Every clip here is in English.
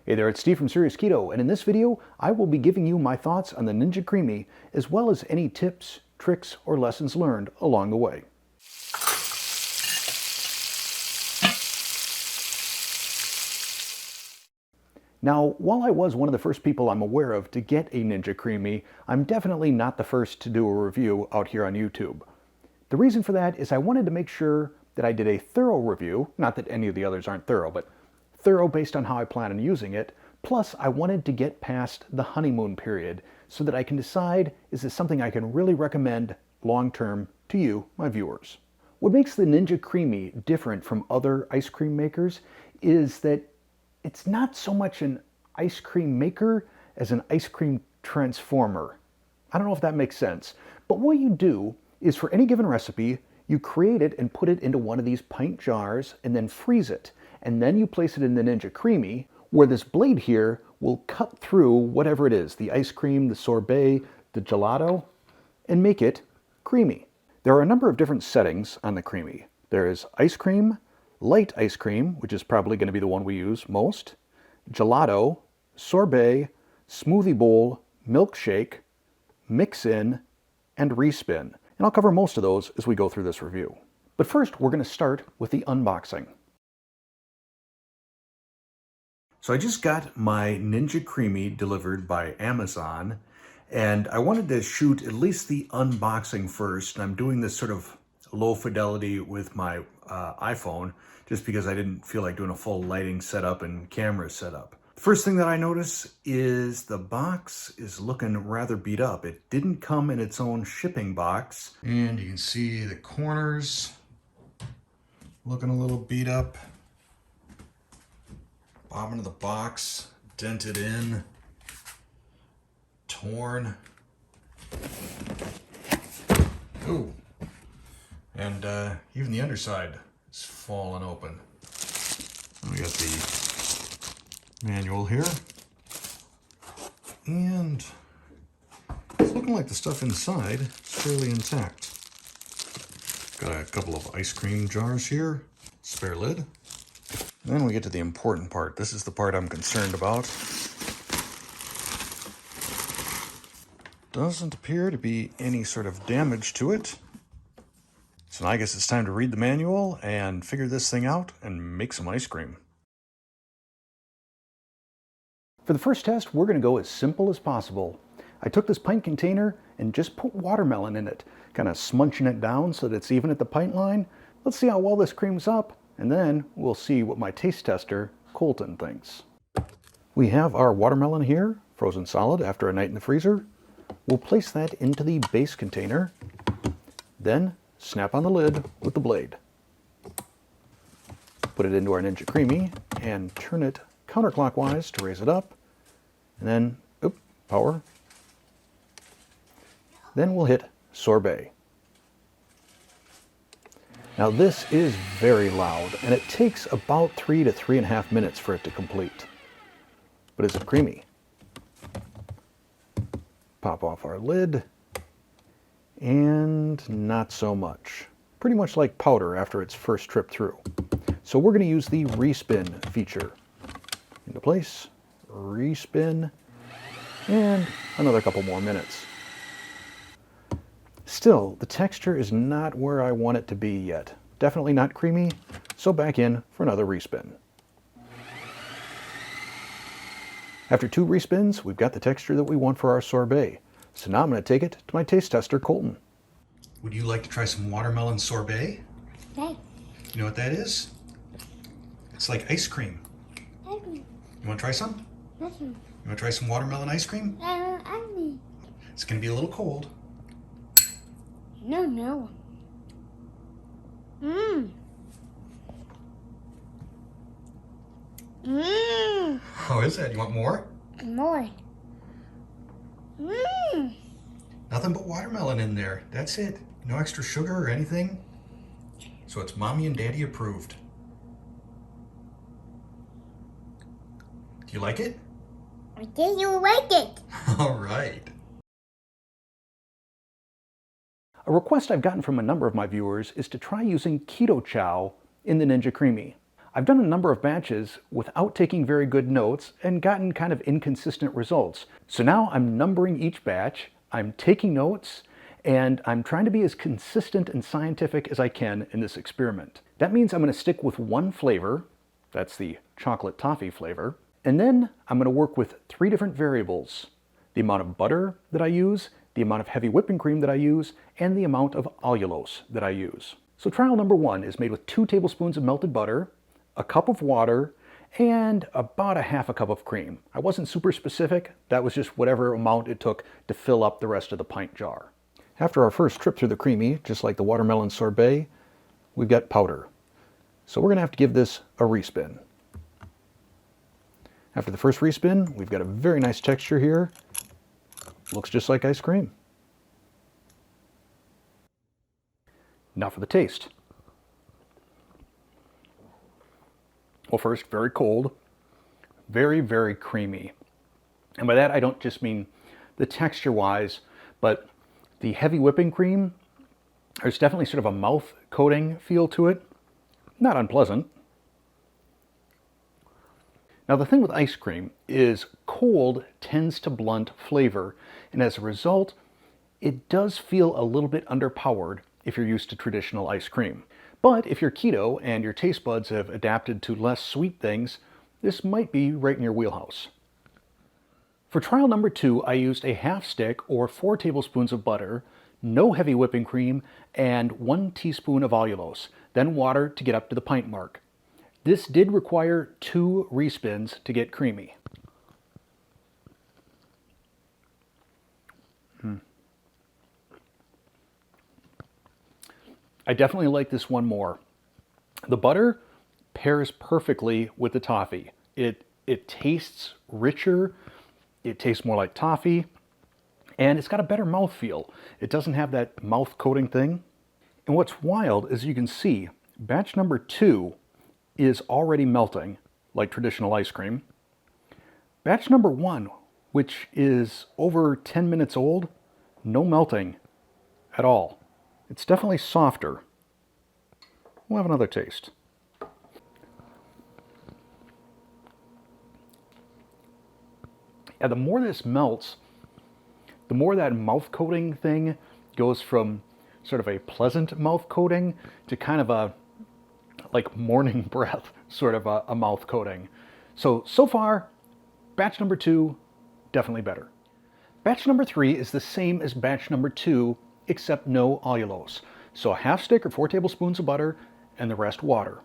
Hey there, it's Steve from Serious Keto, and in this video, I will be giving you my thoughts on the Ninja Creami, as well as any tips, tricks, or lessons learned along the way. Now, while I was one of the first people I'm aware of to get a Ninja Creami, I'm definitely not the first to do a review out here on YouTube. The reason for that is I wanted to make sure that I did a thorough review, not that any of the others aren't thorough, but thorough based on how I plan on using it. Plus, I wanted to get past the honeymoon period so that I can decide, is this something I can really recommend long-term to you, my viewers? What makes the Ninja Creami different from other ice cream makers is that it's not so much an ice cream maker as an ice cream transformer. I don't know if that makes sense, but what you do is for any given recipe, you create it and put it into one of these pint jars and then freeze it. And then you place it in the Ninja Creami, where this blade here will cut through whatever it is, the ice cream, the sorbet, the gelato, and make it creamy. There are a number of different settings on the Creami. There is ice cream, light ice cream, which is probably going to be the one we use most, gelato, sorbet, smoothie bowl, milkshake, mix-in, and respin. And I'll cover most of those as we go through this review. But first, we're going to start with the unboxing. So I just got my Ninja Creami delivered by Amazon, and I wanted to shoot at least the unboxing first, and I'm doing this sort of low fidelity with my iPhone, just because I didn't feel like doing a full lighting setup and camera setup. First thing that I notice is the box is looking rather beat up. It didn't come in its own shipping box, and you can see the corners looking a little beat up. Bottom of the box dented in, torn. Ooh, and even the underside is falling open. We got the manual here, and it's looking like the stuff inside is fairly intact. Got a couple of ice cream jars here, spare lid. Then we get to the important part. This is the part I'm concerned about. Doesn't appear to be any sort of damage to it. So I guess it's time to read the manual and figure this thing out and make some ice cream. For the first test, we're going to go as simple as possible. I took this pint container and just put watermelon in it, kind of smudging it down so that it's even at the pint line. Let's see how well this creams up, and then we'll see what my taste tester, Colton, thinks. We have our watermelon here, frozen solid after a night in the freezer. We'll place that into the base container, then snap on the lid with the blade. Put it into our Ninja Creami and turn it counterclockwise to raise it up, and then, power. Then we'll hit sorbet. Now this is very loud, and it takes about 3 to 3.5 minutes for it to complete. But is it creamy? Pop off our lid, and not so much. Pretty much like powder after its first trip through. So we're going to use the respin feature. Into place, respin, and another couple more minutes. Still, the texture is not where I want it to be yet. Definitely not creamy, so back in for another respin. After 2 respins, we've got the texture that we want for our sorbet. So now I'm going to take it to my taste tester, Colton. Would you like to try some watermelon sorbet? Okay. You know what that is? It's like ice cream. Ice cream. You want to try some? Ice cream. You want to try some watermelon ice cream? Ice cream. It's going to be a little cold. No. Mmm. Mmm. How is that? You want more? More. Mmm. Nothing but watermelon in there. That's it. No extra sugar or anything. So it's mommy and daddy approved. Do you like it? I think you like it. All right. A request I've gotten from a number of my viewers is to try using Keto Chow in the Ninja Creami. I've done a number of batches without taking very good notes and gotten kind of inconsistent results. So now I'm numbering each batch, I'm taking notes, and I'm trying to be as consistent and scientific as I can in this experiment. That means I'm going to stick with one flavor, that's the chocolate toffee flavor, and then I'm going to work with 3 different variables: the amount of butter that I use, the amount of heavy whipping cream that I use, and the amount of allulose that I use. So trial number 1 is made with 2 tablespoons of melted butter, a cup of water, and about a half a cup of cream. I wasn't super specific, that was just whatever amount it took to fill up the rest of the pint jar. After our first trip through the creamy, just like the watermelon sorbet, we've got powder. So we're going to have to give this a respin. After the first respin, we've got a very nice texture here. Looks just like ice cream. Now for the taste. Well, first, very cold, very, very creamy. And by that, I don't just mean the texture-wise, but the heavy whipping cream, there's definitely sort of a mouth coating feel to it. Not unpleasant. Now the thing with ice cream is cold tends to blunt flavor, and as a result, it does feel a little bit underpowered if you're used to traditional ice cream. But if you're keto and your taste buds have adapted to less sweet things, this might be right in your wheelhouse. For trial number 2, I used a half stick or 4 tablespoons of butter, no heavy whipping cream, and 1 teaspoon of allulose, then water to get up to the pint mark. This did require 2 respins to get creamy. I definitely like this one more. The butter pairs perfectly with the toffee. It tastes richer, it tastes more like toffee, and it's got a better mouthfeel. It doesn't have that mouth coating thing. And what's wild is you can see batch number 2 is already melting like traditional ice cream. Batch number 1, which is over 10 minutes old, no melting at all. It's definitely softer. We'll have another taste. Yeah, the more this melts, the more that mouth coating thing goes from sort of a pleasant mouth coating to kind of a like morning breath sort of a mouth coating. So far, batch number 2, definitely better. Batch number 3 is the same as batch number 2, except no allulose. So a half stick or 4 tablespoons of butter and the rest water.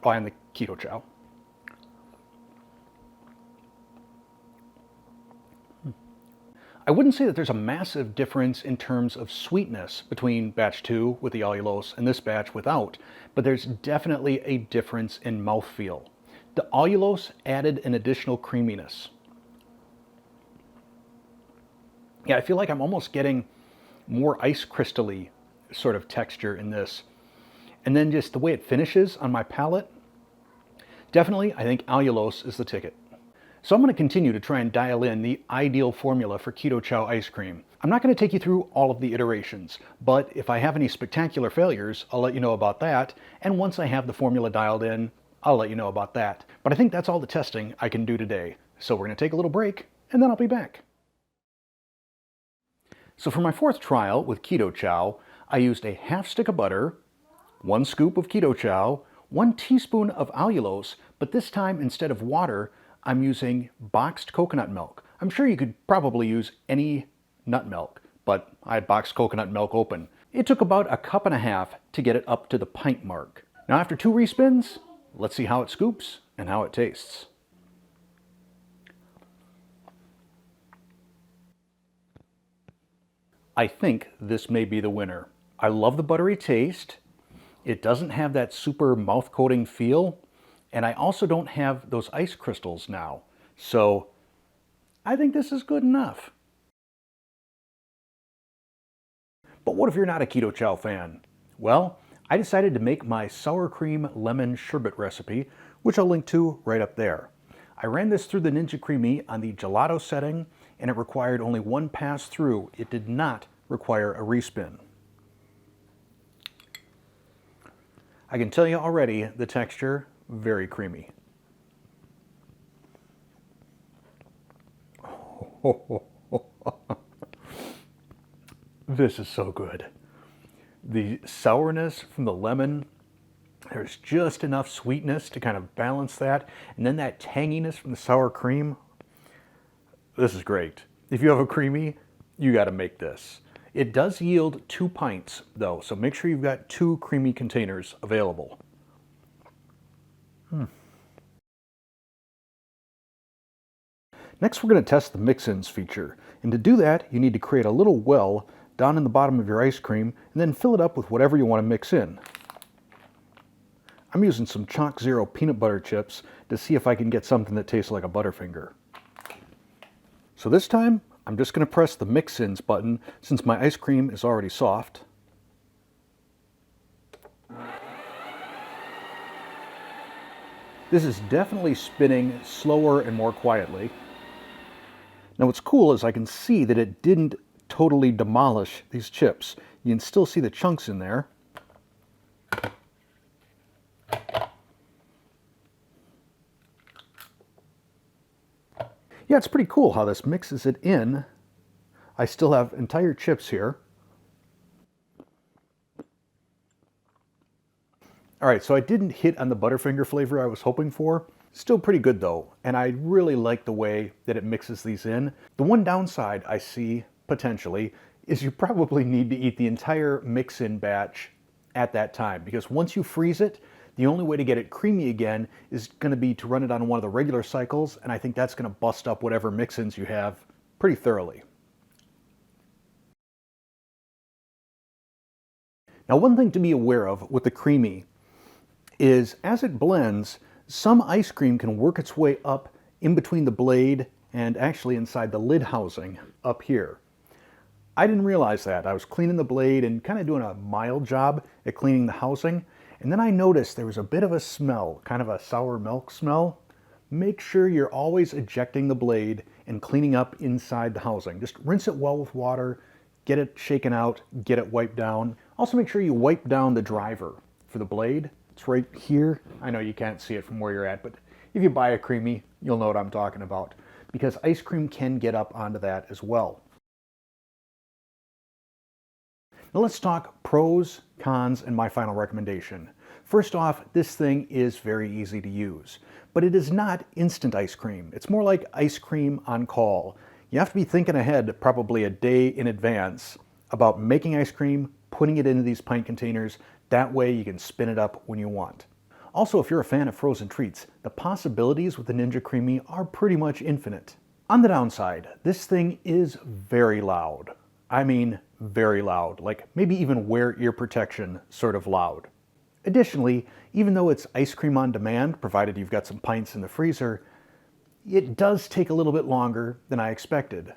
Oh, and the Keto Chow. I wouldn't say that there's a massive difference in terms of sweetness between batch 2 with the allulose and this batch without, but there's definitely a difference in mouthfeel. The allulose added an additional creaminess. Yeah, I feel like I'm almost getting more ice crystal-y sort of texture in this. And then just the way it finishes on my palate, definitely I think allulose is the ticket. So I'm going to continue to try and dial in the ideal formula for Keto Chow ice cream. I'm not going to take you through all of the iterations, but if I have any spectacular failures, I'll let you know about that. And once I have the formula dialed in, I'll let you know about that. But I think that's all the testing I can do today. So we're going to take a little break, and then I'll be back. So for my 4th trial with Keto Chow, I used a half stick of butter, 1 scoop of Keto Chow, 1 teaspoon of allulose, but this time instead of water, I'm using boxed coconut milk. I'm sure you could probably use any nut milk, but I had boxed coconut milk open. It took about a cup and a half to get it up to the pint mark. Now after 2 respins, let's see how it scoops and how it tastes. I think this may be the winner. I love the buttery taste. It doesn't have that super mouth coating feel. And I also don't have those ice crystals now. So I think this is good enough. But what if you're not a Keto Chow fan? Well, I decided to make my sour cream lemon sherbet recipe, which I'll link to right up there. I ran this through the Ninja Creami on the gelato setting, and it required only 1 pass through. It did not require a respin. I can tell you already the texture, very creamy. This is so good. The sourness from the lemon, there's just enough sweetness to kind of balance that, and then that tanginess from the sour cream. This is great. If you have a creamy, you got to make this. It does yield 2 pints though, so make sure you've got 2 creamy containers available. Next, we're going to test the mix-ins feature, and to do that you need to create a little well down in the bottom of your ice cream and then fill it up with whatever you want to mix in. I'm using some Chalk Zero peanut butter chips to see if I can get something that tastes like a Butterfinger. So this time I'm just going to press the mix-ins button since my ice cream is already soft. This is definitely spinning slower and more quietly. Now what's cool is I can see that it didn't totally demolish these chips. You can still see the chunks in there. Yeah, it's pretty cool how this mixes it in. I still have entire chips here. All right, so I didn't hit on the Butterfinger flavor I was hoping for. Still pretty good though, and I really like the way that it mixes these in. The one downside I see, potentially, is you probably need to eat the entire mix-in batch at that time, because once you freeze it, the only way to get it creamy again is going to be to run it on one of the regular cycles, and I think that's going to bust up whatever mix-ins you have pretty thoroughly. Now, one thing to be aware of with the creamy is as it blends, some ice cream can work its way up in between the blade and actually inside the lid housing up here. I didn't realize that. I was cleaning the blade and kind of doing a mild job at cleaning the housing, and then I noticed there was a bit of a smell, kind of a sour milk smell. Make sure you're always ejecting the blade and cleaning up inside the housing. Just rinse it well with water, get it shaken out, get it wiped down. Also make sure you wipe down the driver for the blade. It's right here. I know you can't see it from where you're at, but if you buy a creamy, you'll know what I'm talking about, because ice cream can get up onto that as well. Now let's talk pros, cons, and my final recommendation. First off, this thing is very easy to use, but it is not instant ice cream. It's more like ice cream on call. You have to be thinking ahead probably a day in advance about making ice cream, putting it into these pint containers. That way you can spin it up when you want. Also, if you're a fan of frozen treats, the possibilities with the Ninja Creami are pretty much infinite. On the downside, this thing is very loud. I mean, very loud, like maybe even wear ear protection sort of loud. Additionally, even though it's ice cream on demand, provided you've got some pints in the freezer, it does take a little bit longer than I expected.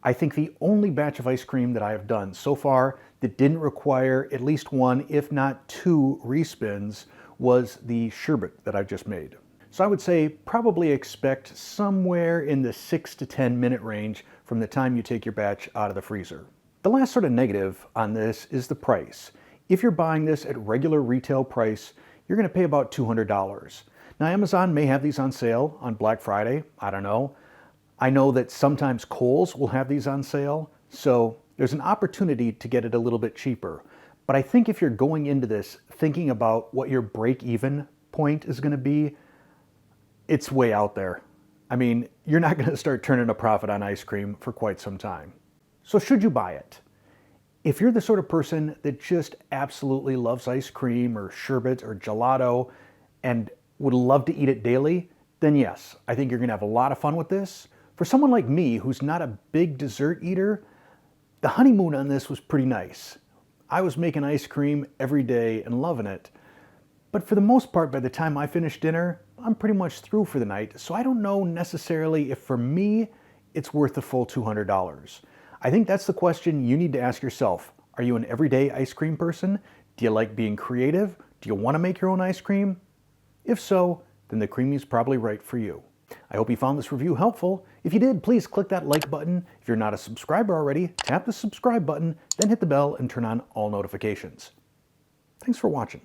I think the only batch of ice cream that I have done so far that didn't require at least 1, if not 2 respins was the sherbet that I've just made. So I would say probably expect somewhere in the 6 to 10 minute range from the time you take your batch out of the freezer. The last sort of negative on this is the price. If you're buying this at regular retail price, you're going to pay about $200. Now Amazon may have these on sale on Black Friday, I don't know. I know that sometimes Kohl's will have these on sale, so there's an opportunity to get it a little bit cheaper. But I think if you're going into this thinking about what your break-even point is going to be, it's way out there. I mean, you're not going to start turning a profit on ice cream for quite some time. So should you buy it? If you're the sort of person that just absolutely loves ice cream or sherbet or gelato and would love to eat it daily, then yes, I think you're going to have a lot of fun with this. For someone like me who's not a big dessert eater, the honeymoon on this was pretty nice. I was making ice cream every day and loving it. But for the most part, by the time I finish dinner, I'm pretty much through for the night, so I don't know necessarily if for me, it's worth the full $200. I think that's the question you need to ask yourself. Are you an everyday ice cream person? Do you like being creative? Do you want to make your own ice cream? If so, then the Creami's probably right for you. I hope you found this review helpful. If you did, please click that like button. If you're not a subscriber already, tap the subscribe button, then hit the bell and turn on all notifications. Thanks for watching.